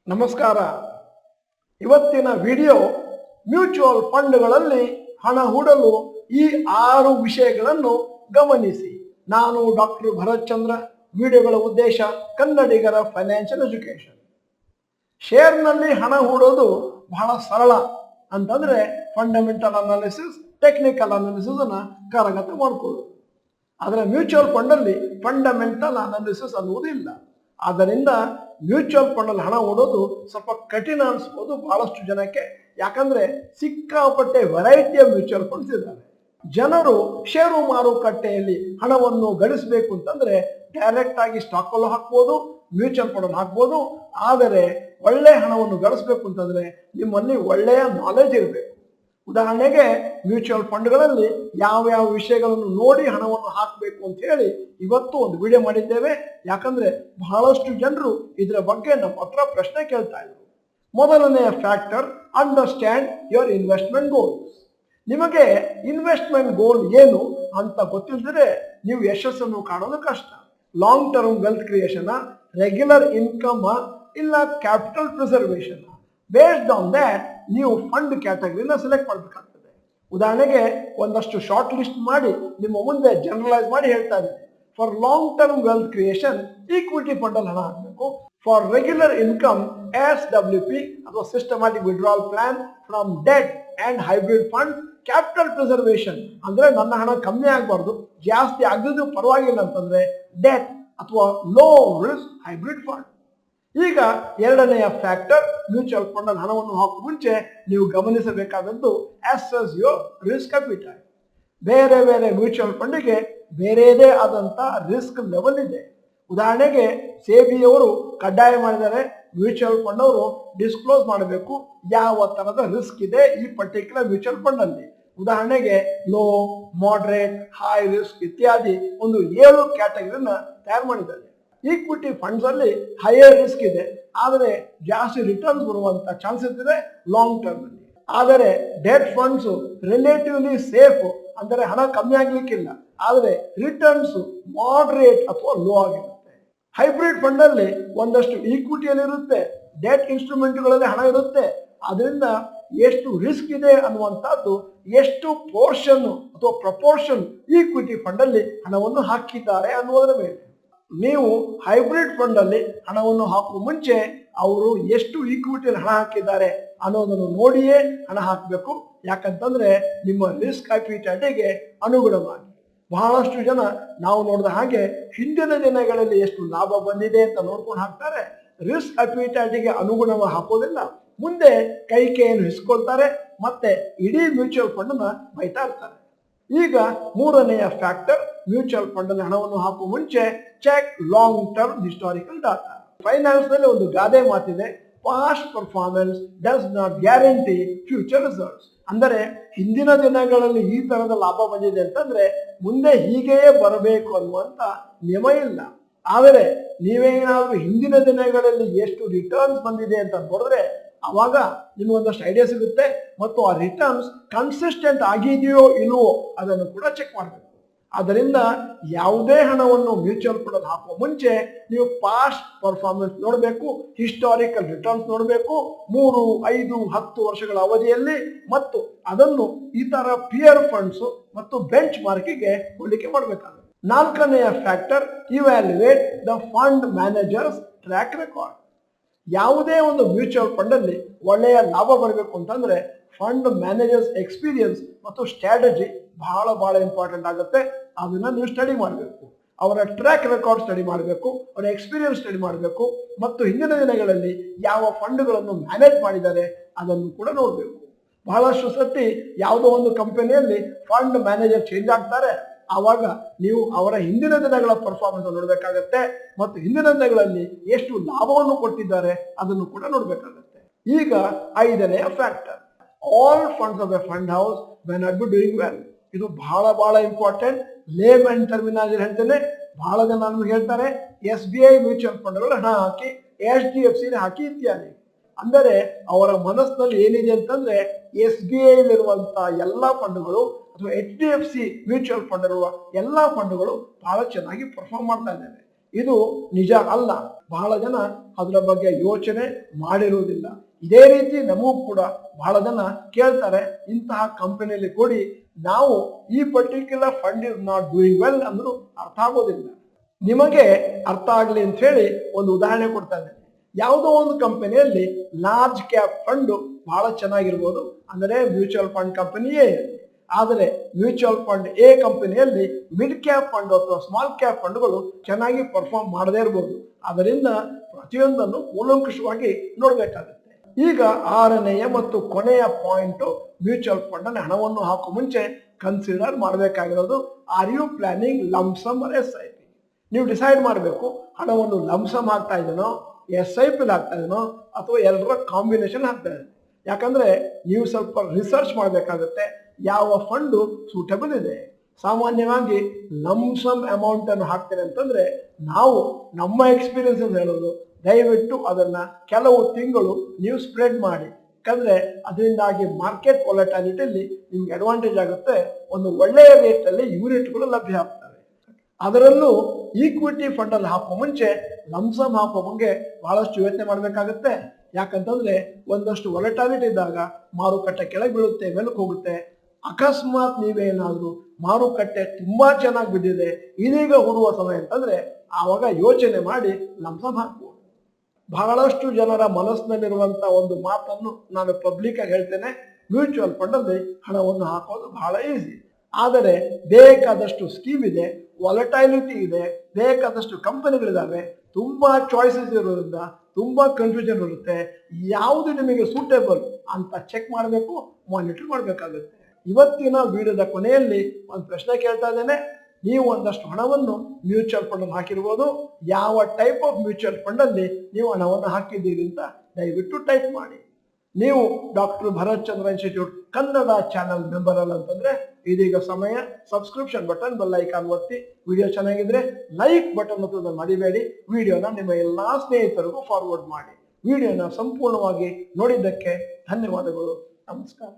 ನಮಸ್ಕಾರ. ಇವತ್ತಿನ video mutual ಫಂಡ್ಗಳಲ್ಲಿ ಹಣ ಹೂಡಲು ಈ 6 ವಿಷಯಗಳನ್ನು ಗಮನಿಸಿ. ನಾನು ಡಾಕ್ಟರ್ ಭರತ್ ಚಂದ್ರ. ವಿಡಿಯೋಗಳ ಉದ್ದೇಶ ಕನ್ನಡಿಗರ ಫೈನಾನ್ಷಿಯಲ್ ಎಜುಕೇಶನ್. ಶೇರ್ನಲ್ಲಿ ಹಣ ಹೂಡೋದು ಬಹಳ ಸರಳ ಅಂತಂದ್ರೆ ಫಂಡಮೆಂಟಲ್ ಅನಾಲಿಸಿಸ್, ಟೆಕ್ನಿಕಲ್ ಅನಾಲಿಸಿಸ್ ಅನ್ನ ಕರಗತ ಮಾಡ್ಕೊಳ್ಳೋದು. ಆದರೆ ಮ್ಯೂಚುವಲ್ ಫಂಡಲ್ಲಿ ಫಂಡಮೆಂಟಲ್ ಅನಾಲಿಸಿಸ್ ಅನ್ನುವುದಿಲ್ಲ. ಆದ್ದರಿಂದ ಮ್ಯೂಚುವಲ್ ಫಂಡಲ್ಲಿ ಹಣ ಹೂಡೋದು ಸ್ವಲ್ಪ ಕಠಿಣ ಅನಿಸ್ಬೋದು ಬಹಳಷ್ಟು ಜನಕ್ಕೆ. ಯಾಕಂದ್ರೆ ಸಿಕ್ಕಾಪಟ್ಟೆ ವೆರೈಟಿಯ ಮ್ಯೂಚುವಲ್ ಫಂಡ್ಸ್ ಇದ್ದಾವೆ. ಜನರು ಷೇರು ಮಾರುಕಟ್ಟೆಯಲ್ಲಿ ಹಣವನ್ನು ಗಳಿಸಬೇಕು ಅಂತಂದ್ರೆ ಡೈರೆಕ್ಟ್ ಆಗಿ ಸ್ಟಾಕ್ ಅಲ್ಲೂ ಹಾಕ್ಬೋದು, ಮ್ಯೂಚುವಲ್ ಫಂಡ್ ಹಾಕ್ಬೋದು. ಆದರೆ ಒಳ್ಳೆ ಹಣವನ್ನು ಗಳಿಸಬೇಕು ಅಂತಂದ್ರೆ ನಿಮ್ಮಲ್ಲಿ ಒಳ್ಳೆಯ ನಾಲೆಜ್ ಇರಬೇಕು. ಉದಾಹರಣೆಗೆ ಮ್ಯೂಚುವಲ್ ಫಂಡ್ಗಳಲ್ಲಿ ಯಾವ ವಿಷಯಗಳನ್ನು ನೋಡಿ ಹಣವನ್ನು ಹಾಕಬೇಕು ಅಂತ ಹೇಳಿ ಇವತ್ತು ಒಂದು ವಿಡಿಯೋ ಮಾಡಿದ್ದೇವೆ. ಯಾಕಂದ್ರೆ ಬಹಳಷ್ಟು ಜನರು ಇದರ ಬಗ್ಗೆ ನಮ್ಮ ಹತ್ರ ಪ್ರಶ್ನೆ ಕೇಳ್ತಾ ಇದ್ರು. ಮೊದಲನೆಯ factor, understand your investment goals. ನಿಮಗೆ ಇನ್ವೆಸ್ಟ್ಮೆಂಟ್ ಗೋಲ್ ಏನು ಅಂತ ಗೊತ್ತಿಲ್ಲದ್ರೆ ನೀವು ಯಶಸ್ಸನ್ನು ಕಾಣೋದು ಕಷ್ಟ. Long term wealth creation, regular income, ಇಲ್ಲ capital preservation. Based on that ನೀವು ಫಂಡ್ ಕ್ಯಾಟಗರಿನ ಸೆಲೆಕ್ಟ್ ಮಾಡಬೇಕಾಗ್ತದೆ. ಉದಾಹರಣೆಗೆ ಒಂದಷ್ಟು ಶಾರ್ಟ್ ಲಿಸ್ಟ್ ಮಾಡಿ ನಿಮ್ಮ ಮುಂದೆ ಜನರಲೈಸ್ ಮಾಡಿ ಹೇಳ್ತಾ ಇದ್ದೀನಿ. For long term wealth creation equity fund ಅಲ್ಲಿ ಹಣ ಹಾಕಬೇಕು. ಫಾರ್ ರೆಗ್ಯುಲರ್ ಇನ್ಕಮ್ SWP ಅಥವಾ systematic withdrawal plan from debt and hybrid fund. Capital preservation ಅಂದ್ರೆ ನನ್ನ ಹಣ ಕಮ್ಮಿ ಆಗಬಾರ್ದು, ಜಾಸ್ತಿ ಆಗದಿದ್ದು ಪರವಾಗಿಲ್ಲ ಅಂತಂದ್ರೆ ಡೆಟ್ ಅಥವಾ ಲೋ ರಿಸ್ಕ್ ಹೈಬ್ರಿಡ್ ಫಂಡ್. ಈಗ ಎರಡನೆಯ ಫ್ಯಾಕ್ಟರ್, ಮ್ಯೂಚುವಲ್ ಫಂಡ್ ಅಲ್ಲಿ ಹಣವನ್ನು ಹಾಕುವ ಮುಂಚೆ ನೀವು ಗಮನಿಸಬೇಕಾದದ್ದು ಅಸೆಸ್ ಯುವರ್ ರಿಸ್ಕ್ ಅಪಿಟೈಟ್. ಬೇರೆ ಬೇರೆ ಮ್ಯೂಚುವಲ್ ಫಂಡಿಗೆ ಬೇರೆಯದೇ ಆದಂತ ರಿಸ್ಕ್ ಲೆವೆಲ್ ಇದೆ. ಉದಾಹರಣೆಗೆ ಸೇಬಿಯವರು ಕಡ್ಡಾಯ ಮಾಡಿದ್ದಾರೆ, ಮ್ಯೂಚುವಲ್ ಫಂಡ್ ಅವರು ಡಿಸ್ಕ್ಲೋಸ್ ಮಾಡಬೇಕು ಯಾವ ತರದ ರಿಸ್ಕ್ ಇದೆ ಈ ಪರ್ಟಿಕ್ಯುಲರ್ ಮ್ಯೂಚುವಲ್ ಫಂಡ್ ಅಲ್ಲಿ. ಉದಾಹರಣೆಗೆ ಲೋ, ಮಾಡರೇಟ್, ಹೈ ರಿಸ್ಕ್ ಇತ್ಯಾದಿ ಒಂದು 7 ಕ್ಯಾಟಗರಿನ ತಯಾರು ಮಾಡಿದ್ದಾರೆ. ಈಕ್ವಿಟಿ ಫಂಡ್ಸ್ ಅಲ್ಲಿ ಹೈಯರ್ ರಿಸ್ಕ್ ಇದೆ, ಆದರೆ ಜಾಸ್ತಿ ರಿಟರ್ನ್ಸ್ ಬರುವಂತ ಚಾನ್ಸಸ್ ಇದೆ ಲಾಂಗ್ ಟರ್ಮ್ ಅಲ್ಲಿ. ಆದರೆ ಡೆಟ್ ಫಂಡ್ಸ್ ರಿಲೇಟಿವ್ಲಿ ಸೇಫ್, ಅಂದರೆ ಹಣ ಕಮ್ಮಿ ಆಗ್ಲಿಕ್ಕಿಲ್ಲ, ಆದರೆ ರಿಟರ್ನ್ಸ್ ಮಾಡರೇಟ್ ಅಥವಾ ಲೋ ಆಗಿರುತ್ತೆ. ಹೈಬ್ರಿಡ್ ಫಂಡ್ ಅಲ್ಲಿ ಒಂದಷ್ಟು ಈಕ್ವಿಟಿಯಲ್ಲಿ ಇರುತ್ತೆ, ಡೆಟ್ ಇನ್ಸ್ಟ್ರೂಮೆಂಟ್ಗಳಲ್ಲಿ ಹಣ ಇರುತ್ತೆ. ಅದರಿಂದ ಎಷ್ಟು ರಿಸ್ಕ್ ಇದೆ ಅನ್ನುವಂಥದ್ದು ಎಷ್ಟು ಪೋರ್ಷನ್ ಅಥವಾ ಪ್ರಪೋರ್ಷನ್ ಈಕ್ವಿಟಿ ಫಂಡ್ ಅಲ್ಲಿ ಹಣವನ್ನು ಹಾಕಿದ್ದಾರೆ ಅನ್ನುವುದರ ಮೇಲೆ. ನೀವು ಹೈಬ್ರಿಡ್ ಫಂಡ್ ಅಲ್ಲಿ ಹಣವನ್ನು ಹಾಕುವ ಮುಂಚೆ ಅವರು ಎಷ್ಟು ಈಕ್ವಿಟಿಯಲ್ಲಿ ಹಣ ಹಾಕಿದ್ದಾರೆ ಅನ್ನೋದನ್ನು ನೋಡಿಯೇ ಹಣ ಹಾಕಬೇಕು. ಯಾಕಂತಂದ್ರೆ ನಿಮ್ಮ ರಿಸ್ಕ್ ಅಪಿಟೈಟ್ಗೆ ಅನುಗುಣವಾಗಿ. ಬಹಳಷ್ಟು ಜನ ನಾವು ನೋಡಿದ ಹಾಗೆ ಹಿಂದಿನ ದಿನಗಳಲ್ಲಿ ಎಷ್ಟು ಲಾಭ ಬಂದಿದೆ ಅಂತ ನೋಡ್ಕೊಂಡು ಹಾಕ್ತಾರೆ, ರಿಸ್ಕ್ ಅಪಿಟೈಟ್ಗೆ ಅನುಗುಣವಾಗಿ ಹಾಕೋದಿಲ್ಲ. ಮುಂದೆ ಕೈಯನ್ನು ಹಿಸ್ಕೊಳ್ತಾರೆ, ಮತ್ತೆ ಇಡೀ ಮ್ಯೂಚುವಲ್ ಫಂಡ್ ನ ಬೈತಾ ಇರ್ತಾರೆ. ಈಗ ಮೂರನೆಯ ಫ್ಯಾಕ್ಟರ್, ಮ್ಯೂಚುವಲ್ ಫಂಡ್ ಅಲ್ಲಿ ಹಣವನ್ನು ಹಾಕುವ ಮುಂಚೆ check long term historical data. Finance ನಲ್ಲಿ ಒಂದು ಗಾದೆ ಮಾತಿದೆ, past performance does not guarantee future results. ಅಂದರೆ ಹಿಂದಿನ ದಿನಗಳಲ್ಲಿ ಈ ತರದ ಲಾಭ ಬಂದಿದೆ ಅಂತಂದ್ರೆ ಮುಂದೆ ಹೀಗೆಯೇ ಬರಬೇಕು ಅನ್ನುವಂತ ನಿಯಮ ಇಲ್ಲ. ಆದರೆ ನೀವೇನಾದ್ರೂ ಹಿಂದಿನ ದಿನಗಳಲ್ಲಿ ಎಷ್ಟು ರಿಟರ್ನ್ಸ್ ಬಂದಿದೆ ಅಂತ ನೋಡಿದ್ರೆ ಅವಾಗ ನಿಮಗೊಂದಷ್ಟು ಐಡಿಯಾ ಸಿಗುತ್ತೆ. ಮತ್ತು ಆ ರಿಟರ್ನ್ಸ್ ಕನ್ಸಿಸ್ಟೆಂಟ್ ಆಗಿದೆಯೋ ಇಲ್ವೋ ಅದನ್ನು ಕೂಡ ಚೆಕ್ ಮಾಡಬೇಕು. ಆದ್ದರಿಂದ ಯಾವುದೇ ಹಣವನ್ನು ಮ್ಯೂಚುವಲ್ ಫಂಡ್ ಅಲ್ಲಿ ಹಾಕುವ ಮುಂಚೆ ನೀವು ಪಾಸ್ಟ್ ಪರ್ಫಾರ್ಮೆನ್ಸ್ ನೋಡಬೇಕು, ಹಿಸ್ಟಾರಿಕಲ್ ರಿಟರ್ನ್ಸ್ ನೋಡಬೇಕು 3, 5, 10 ವರ್ಷಗಳ ಅವಧಿಯಲ್ಲಿ, ಮತ್ತು ಅದನ್ನು ಇತರ ಪಿಯರ್ ಫಂಡ್ಸ್ ಮತ್ತು ಬೆಂಚ್ ಮಾರ್ಕಿಗೆ ಹೋಲಿಕೆ ಮಾಡಬೇಕಾಗುತ್ತೆ. ನಾಲ್ಕನೆಯ factor, evaluate the fund managers track record. ಯಾವುದೇ ಒಂದು ಮ್ಯೂಚುವಲ್ ಫಂಡ್ ಅಲ್ಲಿ ಒಳ್ಳೆಯ ಲಾಭ ಬರಬೇಕು ಅಂತಂದ್ರೆ ಫಂಡ್ ಮ್ಯಾನೇಜರ್ಸ್ ಎಕ್ಸ್ಪೀರಿಯನ್ಸ್ ಮತ್ತು ಸ್ಟ್ರಾಟಜಿ ಬಹಳ ಇಂಪಾರ್ಟೆಂಟ್ ಆಗುತ್ತೆ. ಅದನ್ನ ನೀವು ಸ್ಟಡಿ ಮಾಡಬೇಕು. ಅವರ ಟ್ರ್ಯಾಕ್ ರೆಕಾರ್ಡ್ ಸ್ಟಡಿ ಮಾಡಬೇಕು, ಅವರ ಎಕ್ಸ್ಪೀರಿಯನ್ಸ್ ಸ್ಟಡಿ ಮಾಡಬೇಕು, ಮತ್ತು ಹಿಂದಿನ ದಿನಗಳಲ್ಲಿ ಯಾವ ಫಂಡ್ಗಳನ್ನು ಮ್ಯಾನೇಜ್ ಮಾಡಿದ್ದಾರೆ ಅದನ್ನು ಕೂಡ ನೋಡಬೇಕು. ಬಹಳಷ್ಟು ಸತಿ ಯಾವುದೋ ಒಂದು ಕಂಪನಿಯಲ್ಲಿ ಫಂಡ್ ಮ್ಯಾನೇಜರ್ ಚೇಂಜ್ ಆಗ್ತಾರೆ, ಆವಾಗ ನೀವು ಅವರ ಹಿಂದಿನ ದಿನಗಳ ಪರ್ಫಾರ್ಮೆನ್ಸ್ ನೋಡಬೇಕಾಗತ್ತೆ, ಮತ್ತು ಹಿಂದಿನ ದಿನಗಳಲ್ಲಿ ಎಷ್ಟು ಲಾಭವನ್ನು ಕೊಟ್ಟಿದ್ದಾರೆ ಅದನ್ನು ಕೂಡ ನೋಡಬೇಕಾಗತ್ತೆ. ಈಗ ಐದನೆಯ factor, all funds of A fund house when not be doing well. ಇದು ಬಹಳ ಇಂಪಾರ್ಟೆಂಟ್. ಲೇಮನ್ ಟರ್ಮಿನಾಲಜಿ ಹೇಳ್ತೇನೆ. ಬಹಳ ಜನ ನಮ್ಗೆ ಹೇಳ್ತಾರೆ SBI ಮ್ಯೂಚುವಲ್ ಫಂಡ್ಗಳು ಹಣ ಹಾಕಿ, HDFC ಹಾಕಿ ಇತ್ಯಾದಿ. ಅಂದರೆ ಅವರ ಮನಸ್ಸಿನಲ್ಲಿ ಏನಿದೆ ಅಂತಂದ್ರೆ SBI ಇರುವಂತಹ ಎಲ್ಲಾ ಫಂಡ್ಗಳು ಅಥವಾ HDFC ಮ್ಯೂಚುವಲ್ ಫಂಡ್ ಇರುವ ಎಲ್ಲಾ ಫಂಡ್ಗಳು ಬಹಳ ಚೆನ್ನಾಗಿ ಪರ್ಫಾರ್ಮ್ ಮಾಡ್ತಾ ಇದ್ದಾವೆ. ಇದು ನಿಜ ಅಲ್ಲ. ಬಹಳ ಜನ ಅದರ ಬಗ್ಗೆ ಯೋಚನೆ ಮಾಡಿರುವುದಿಲ್ಲ. ಇದೇ ರೀತಿ ನಮಗೂ ಕೂಡ ಬಹಳ ಜನ ಕೇಳ್ತಾರೆ, ಇಂತಹ ಕಂಪನಿಯಲ್ಲಿ ಕೊಡಿ, ನಾವು ಈ particular fund is not doing well ಅಂದ್ರೂ ಅರ್ಥ ಆಗೋದಿಲ್ಲ. ನಿಮಗೆ ಅರ್ಥ ಆಗಲಿ ಅಂತ ಹೇಳಿ ಒಂದು ಉದಾಹರಣೆ ಕೊಡ್ತಾ ಇದ್ದೇನೆ. ಯಾವುದೋ ಒಂದು ಕಂಪನಿಯಲ್ಲಿ ಲಾರ್ಜ್ ಕ್ಯಾಪ್ ಫಂಡ್ ಬಹಳ ಚೆನ್ನಾಗಿರ್ಬೋದು, ಅಂದರೆ ಮ್ಯೂಚುವಲ್ ಫಂಡ್ ಕಂಪನಿಯೇ ಇರಲಿ. ಆದರೆ ಮ್ಯೂಚುವಲ್ ಫಂಡ್ ಎ ಕಂಪನಿಯಲ್ಲಿ ಮಿಡ್ ಕ್ಯಾಪ್ ಫಂಡ್ ಅಥವಾ ಸ್ಮಾಲ್ ಕ್ಯಾಪ್ ಫಂಡ್ಗಳು ಚೆನ್ನಾಗಿ ಪರ್ಫಾರ್ಮ್ ಮಾಡದೇ ಇರಬಹುದು. ಅದರಿಂದ ಪ್ರತಿಯೊಂದನ್ನು ಕೂಲಂಕುಷವಾಗಿ ನೋಡಬೇಕಾಗುತ್ತೆ. ಈಗ 6ನೆಯ ಮತ್ತು ಕೊನೆಯ ಪಾಯಿಂಟ್, ಮ್ಯೂಚುವಲ್ ಫಂಡ್ ಅಲ್ಲಿ ಹಣವನ್ನು ಹಾಕೋ ಮುಂಚೆ ಕನ್ಸಿಡರ್ ಮಾಡಬೇಕಾಗಿರೋದು, are you planning lumpsum or SIP? ನೀವು ಡಿಸೈಡ್ ಮಾಡಬೇಕು, ಹಣವನ್ನು ಲಂಸಮ್ ಹಾಕ್ತಾ ಇದ್ದೀನೋ, SIP ಹಾಕ್ತಾ ಇದೀನೋ, ಅಥವಾ ಎಲ್ಲರ ಕಾಂಬಿನೇಷನ್ ಹಾಕ್ತಾ ಇದ್ದೀನಿ. ಯಾಕಂದ್ರೆ ನೀವು ಸ್ವಲ್ಪ ರಿಸರ್ಚ್ ಮಾಡಬೇಕಾಗುತ್ತೆ, ಯಾವ ಫಂಡು ಸೂಟಬಲ್ ಇದೆ. ಸಾಮಾನ್ಯವಾಗಿ ಲಂಸಮ್ ಅಮೌಂಟ್ ಅನ್ನು ಹಾಕ್ತೇನೆ ಅಂತಂದ್ರೆ ನಾವು ನಮ್ಮ ಎಕ್ಸ್ಪೀರಿಯನ್ಸ್ ಹೇಳೋದು, ದಯವಿಟ್ಟು ಅದನ್ನ ಕೆಲವು ತಿಂಗಳು ನೀವು ಸ್ಪ್ರೆಡ್ ಮಾಡಿ. ಯಾಕಂದ್ರೆ ಅದರಿಂದಾಗಿ ಮಾರ್ಕೆಟ್ ವಾಲಟಾಲಿಟಿಯಲ್ಲಿ ನಿಮ್ಗೆ ಅಡ್ವಾಂಟೇಜ್ ಆಗುತ್ತೆ. ಒಂದು ಒಳ್ಳೆಯ ರೇಟಲ್ಲಿ ಯೂನಿಟ್ಗಳು ಲಭ್ಯ ಆಗ್ತವೆ. ಅದರಲ್ಲೂ ಈಕ್ವಿಟಿ ಫಂಡ್ ಅಲ್ಲಿ ಹಾಕೋ ಮುಂಚೆ ಲಂಸಮ್ ಹಾಕೋ ಬಗ್ಗೆ ಬಹಳಷ್ಟು ಯೋಚನೆ ಮಾಡಬೇಕಾಗುತ್ತೆ. ಯಾಕಂತಂದ್ರೆ ಒಂದಷ್ಟು ವಾಲಟಾಲಿಟಿ ಇದ್ದಾಗ ಮಾರುಕಟ್ಟೆ ಕೆಳಗೆ ಬೀಳುತ್ತೆ, ಮೇಲಕ್ಕೆ ಹೋಗುತ್ತೆ. ಅಕಸ್ಮಾತ್ ನೀವೇನಾದ್ರೂ ಮಾರುಕಟ್ಟೆ ತುಂಬಾ ಚೆನ್ನಾಗಿ ಬಿದ್ದಿದೆ, ಇದೀಗ ಹೂಡುವ ಸಮಯ ಅಂತಂದ್ರೆ ಆವಾಗ ಯೋಚನೆ ಮಾಡಿ ಲಂಸಮ್ ಹಾಕುವ. ಬಹಳಷ್ಟು ಜನರ ಮನಸ್ಸಿನಲ್ಲಿರುವಂತ ಒಂದು ಮಾತನ್ನು ನಾನು ಪಬ್ಲಿಕ್ ಆಗಿ ಹೇಳ್ತೇನೆ, ಮ್ಯೂಚುವಲ್ ಫಂಡ್ ಅಲ್ಲಿ ಹಣವನ್ನು ಹಾಕೋದು ಬಹಳ ಈಸಿ. ಆದರೆ ಬೇಕಾದಷ್ಟು ಸ್ಕೀಮ್ ಇದೆ, ವಾಲಟೈಲಿಟಿ ಇದೆ, ಬೇಕಾದಷ್ಟು ಕಂಪನಿಗಳಿದಾವೆ, ತುಂಬಾ ಚಾಯ್ಸಸ್ ಇರೋದ್ರಿಂದ ತುಂಬಾ ಕನ್ಫ್ಯೂಷನ್ ಇರುತ್ತೆ. ಯಾವುದು ನಿಮಗೆ ಸೂಟೇಬಲ್ ಅಂತ ಚೆಕ್ ಮಾಡಬೇಕು, ಮಾನಿಟರ್ ಮಾಡಬೇಕಾಗುತ್ತೆ. ಇವತ್ತಿನ ವಿಡಿಯೋದ ಕೊನೆಯಲ್ಲಿ ಒಂದು ಪ್ರಶ್ನೆ ಕೇಳ್ತಾ ಇದ್ದೇನೆ. ನೀವು ಒಂದಷ್ಟು ಹಣವನ್ನು ಮ್ಯೂಚುವಲ್ ಫಂಡ್ ಅಲ್ಲಿ ಹಾಕಿರ್ಬೋದು. ಯಾವ ಟೈಪ್ ಆಫ್ ಮ್ಯೂಚುವಲ್ ಫಂಡ್ ಅಲ್ಲಿ ನೀವು ಹಣವನ್ನು ಹಾಕಿದ್ದೀರಿ ಅಂತ ದಯವಿಟ್ಟು ಟೈಪ್ ಮಾಡಿ. ನೀವು ಡಾಕ್ಟರ್ ಭರತ್ ಚಂದ್ರ ಇನ್ಸ್ಟಿಟ್ಯೂಟ್ ಕನ್ನಡ ಚಾನೆಲ್ ಮೆಂಬರ್ ಅಲ್ಲ ಅಂತಂದ್ರೆ ಇದೀಗ ಸಮಯ, ಸಬ್ಸ್ಕ್ರಿಪ್ಷನ್ ಬಟನ್, ಬೆಲ್ ಐಕಾನ್ ಒತ್ತಿ. ವಿಡಿಯೋ ಚೆನ್ನಾಗಿದ್ರೆ ಲೈಕ್ ಬಟನ್ ಒತ್ತೋದನ್ನು ಮರಿಬೇಡಿ. ವಿಡಿಯೋನ ನಿಮ್ಮ ಎಲ್ಲಾ ಸ್ನೇಹಿತರಿಗೂ ಫಾರ್ವರ್ಡ್ ಮಾಡಿ. ವಿಡಿಯೋನ ಸಂಪೂರ್ಣವಾಗಿ ನೋಡಿದ್ದಕ್ಕೆ ಧನ್ಯವಾದಗಳು. ನಮಸ್ಕಾರ.